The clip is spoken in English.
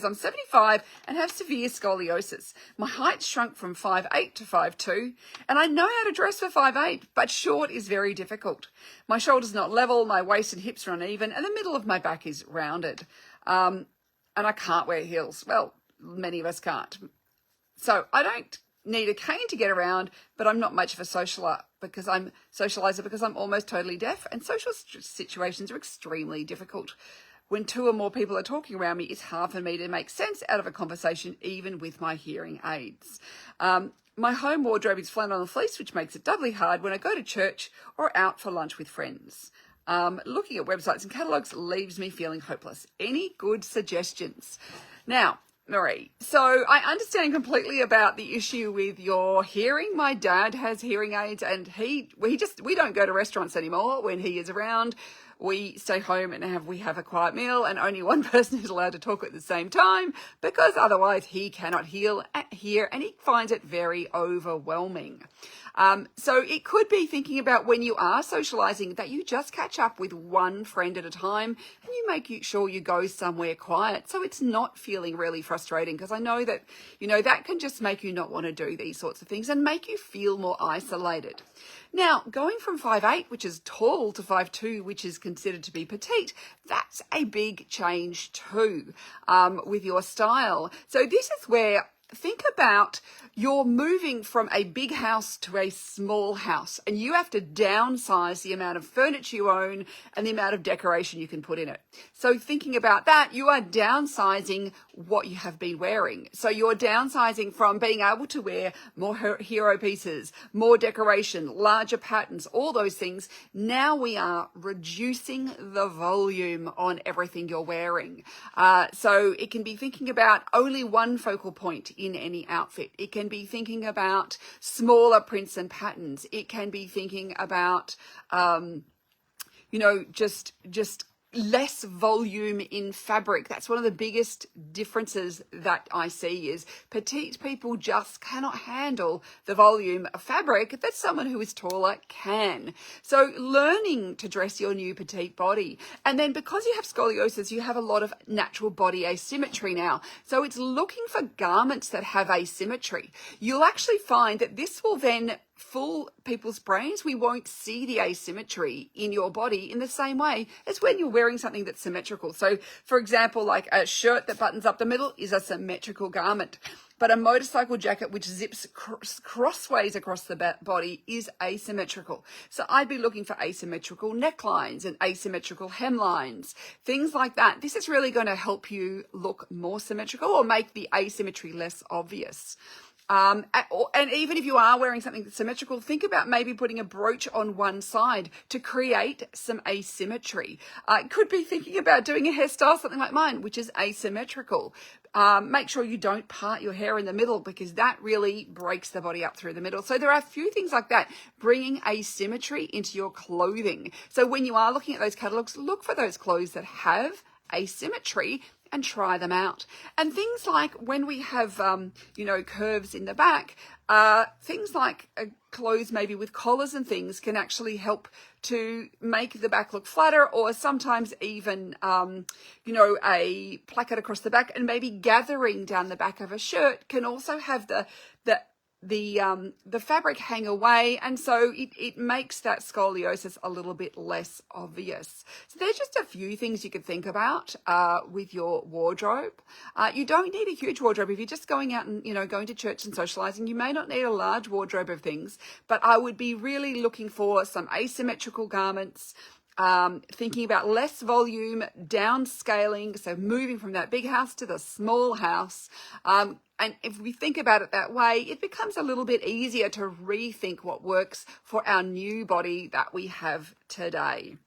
I'm 75 and have severe scoliosis. My height shrunk from 5'8" to 5'2", and I know how to dress for 5'8", but short is very difficult. My shoulders not level, my waist and hips are uneven, and the middle of my back is rounded. And I can't wear heels. Well, many of us can't. So I don't need a cane to get around, but I'm not much of a socializer because I'm almost totally deaf, and social situations are extremely difficult. When two or more people are talking around me, it's hard for me to make sense out of a conversation, even with my hearing aids. My home wardrobe is flannel and fleece, which makes it doubly hard when I go to church or out for lunch with friends. Looking at websites and catalogues leaves me feeling hopeless. Any good suggestions? Now, Marie, so I understand completely about the issue with your hearing. My dad has hearing aids, and we don't go to restaurants anymore when he is around. We stay home and we have a quiet meal, and only one person is allowed to talk at the same time, because otherwise he cannot hear, and he finds it very overwhelming. So it could be thinking about when you are socializing that you just catch up with one friend at a time, and you make sure you go somewhere quiet, so it's not feeling really frustrating, because I know that, that can just make you not want to do these sorts of things and make you feel more isolated. Now, going from 5'8", which is tall, to 5'2", which is considered to be petite, that's a big change too, with your style. So this is where, think about, you're moving from a big house to a small house, and you have to downsize the amount of furniture you own and the amount of decoration you can put in it. So thinking about that, you are downsizing what you have been wearing. So you're downsizing from being able to wear more hero pieces, more decoration, larger patterns, all those things. Now we are reducing the volume on everything you're wearing. So it can be thinking about only one focal point in any outfit. It can be thinking about smaller prints and patterns. It can be thinking about, just less volume in fabric. That's one of the biggest differences that I see, is petite people just cannot handle the volume of fabric that someone who is taller can. So learning to dress your new petite body. And then because you have scoliosis, you have a lot of natural body asymmetry now. So it's looking for garments that have asymmetry. You'll actually find that this will then fool people's brains. We won't see the asymmetry in your body in the same way as when you're wearing something that's symmetrical. So, for example, like a shirt that buttons up the middle is a symmetrical garment, but a motorcycle jacket which zips crossways across the body is asymmetrical. So I'd be looking for asymmetrical necklines and asymmetrical hemlines, things like that. This is really going to help you look more symmetrical or make the asymmetry less obvious. And even if you are wearing something that's symmetrical, think about maybe putting a brooch on one side to create some asymmetry. It could be thinking about doing a hairstyle, something like mine, which is asymmetrical. Make sure you don't part your hair in the middle, because that really breaks the body up through the middle. So there are a few things like that, bringing asymmetry into your clothing. So when you are looking at those catalogs, look for those clothes that have asymmetry and try them out. And things like when we have, curves in the back, things like clothes maybe with collars and things can actually help to make the back look flatter, or sometimes even, a placket across the back, and maybe gathering down the back of a shirt can also have the fabric hang away, and so it makes that scoliosis a little bit less obvious. So there's just a few things you could think about with your wardrobe. You don't need a huge wardrobe if you're just going out and going to church and socializing. You may not need a large wardrobe of things, but I would be really looking for some asymmetrical garments. Thinking about less volume, downscaling, so moving from that big house to the small house. And if we think about it that way, it becomes a little bit easier to rethink what works for our new body that we have today.